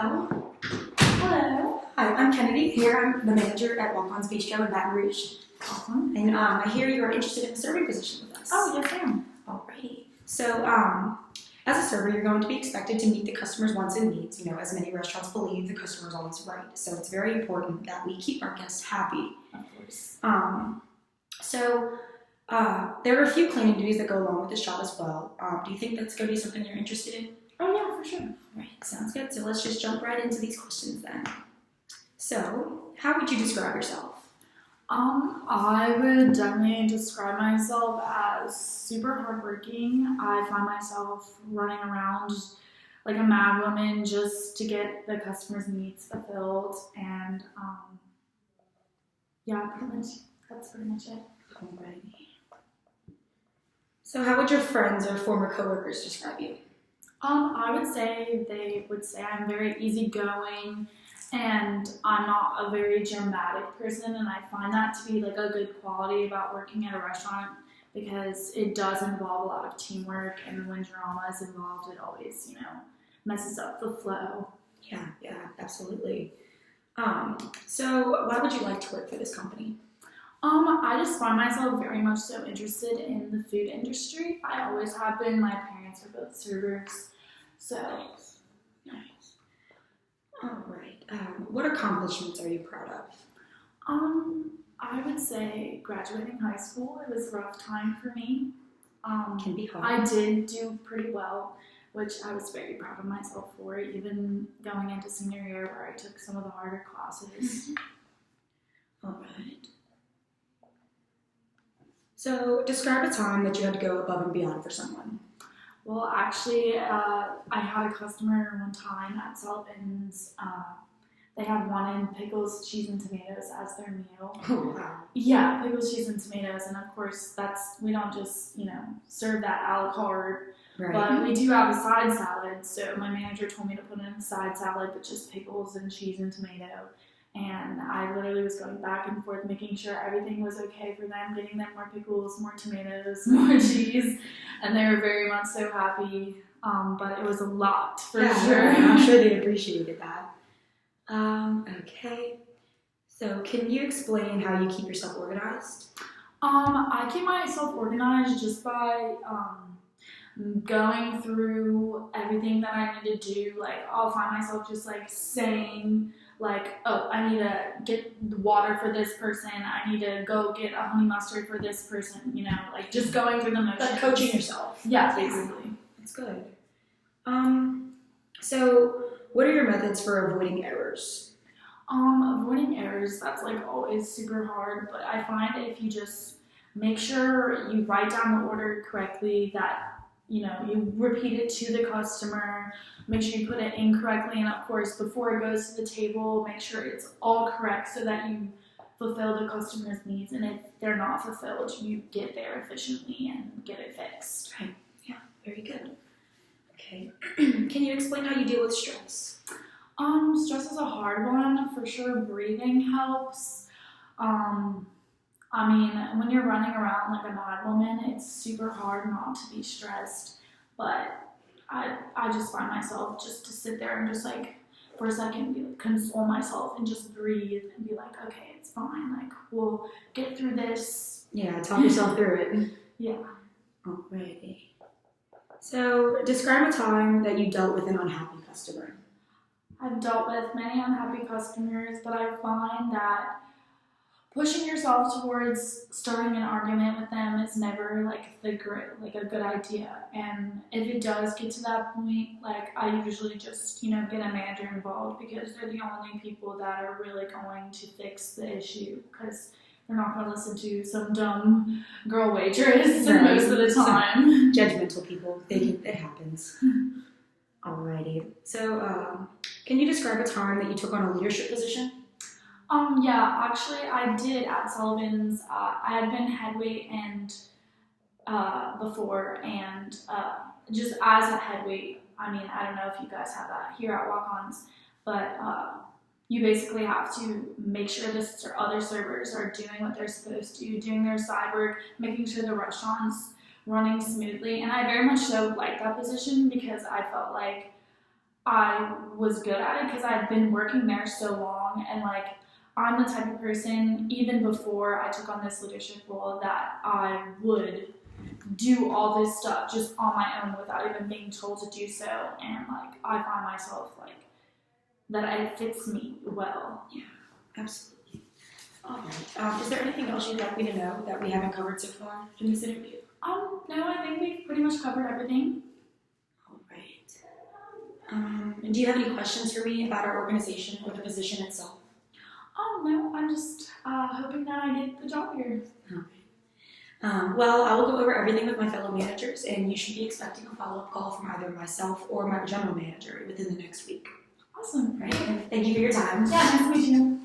Hello. Hello. Hi, I'm Kennedy. Here I'm the manager at Walk-On's Bistro in Baton Rouge. Awesome. And I hear you're interested in a serving position with us. Oh, yes, ma'am. Alrighty. So, as a server, you're going to be expected to meet the customer's wants and needs. You know, as many restaurants believe, the customer is always right. So it's very important that we keep our guests happy. Of course. There are a few cleaning duties that go along with this job as well. Do you think that's going to be something you're interested in? Oh, yeah, for sure. Alright, sounds good. So let's just jump right into these questions then. So, how would you describe yourself? I would definitely describe myself as super hardworking. I find myself running around like a mad woman just to get the customer's needs fulfilled. And, yeah, that's pretty much it. Alrighty. So how would your friends or former coworkers describe you? I would say they would say I'm very easygoing and I'm not a very dramatic person, and I find that to be like a good quality about working at a restaurant because it does involve a lot of teamwork, and when drama is involved it always, messes up the flow. Yeah, absolutely. So why would you like to work for this company? I just find myself very much so interested in the food industry. I always have been. My parents are both servers. So, nice. All right. What accomplishments are you proud of? I would say graduating high school. It was a rough time for me. Can be hard. I did do pretty well, which I was very proud of myself for, even going into senior year where I took some of the harder classes. All right. So, describe a time that you had to go above and beyond for someone. Well, actually, I had a customer one time at Sullivan's. They had wanted pickles, cheese, and tomatoes as their meal. Oh, wow. Yeah, pickles, cheese, and tomatoes. And of course, we don't just, serve that a la carte. Right. But we do have a side salad. So my manager told me to put in a side salad, but just pickles and cheese and tomato. And I literally was going back and forth, making sure everything was okay for them, getting them more pickles, more tomatoes, more cheese. And they were very much so happy. But it was a lot, for sure. I'm sure they appreciated that. Okay. So can you explain how you keep yourself organized? I keep myself organized just by going through everything that I need to do. Like, I'll find myself just saying, oh, I need to get water for this person. I need to go get a honey mustard for this person. Just going through the motions. Like coaching yourself. Yeah, basically. That's good. So what are your methods for avoiding errors? Avoiding errors, that's always super hard, but I find if you just make sure you write down the order correctly, that you repeat it to the customer, make sure you put it in correctly, and of course before it goes to the table, make sure it's all correct so that you fulfill the customer's needs, and if they're not fulfilled, you get there efficiently and get it fixed. Right. Yeah, very good. Okay. Can you explain how you deal with stress? Stress is a hard one. For sure, breathing helps. When you're running around like a mad woman, it's super hard not to be stressed. But I just find myself just to sit there and just for a second console myself and just breathe and be like, okay, it's fine. We'll get through this. Yeah, talk yourself through it. Yeah. Alrighty. So describe a time that you dealt with an unhappy customer. I've dealt with many unhappy customers, but I find that pushing yourself towards starting an argument with them is never a good idea. And if it does get to that point, I usually just get a manager involved because they're the only people that are really going to fix the issue, because they're not going to listen to some dumb girl waitress most of the time. Judgmental people. It happens. Alrighty. So, can you describe a time that you took on a leadership position? Yeah, actually I did at Sullivan's. I had been head wait and before, and just as a head wait, I don't know if you guys have that here at Walk-Ons, but you basically have to make sure the other servers are doing what they're supposed to, doing their side work, making sure the restaurant's running smoothly. And I very much so liked that position because I felt like I was good at it because I'd been working there so long, and like I'm the type of person, even before I took on this leadership role, that I would do all this stuff just on my own without even being told to do so, and like I find myself like that it fits me well. Yeah, absolutely. All right. Is there anything else you'd like me to know that we haven't covered so far in this interview? No, I think we've pretty much covered everything. All right. And do you have any questions for me about our organization or the position itself? No, I'm just hoping that I get the job here. Okay. Well, I will go over everything with my fellow managers, and you should be expecting a follow-up call from either myself or my general manager within the next week. Awesome. Right? And thank you for your time. Yeah, nice to meet you.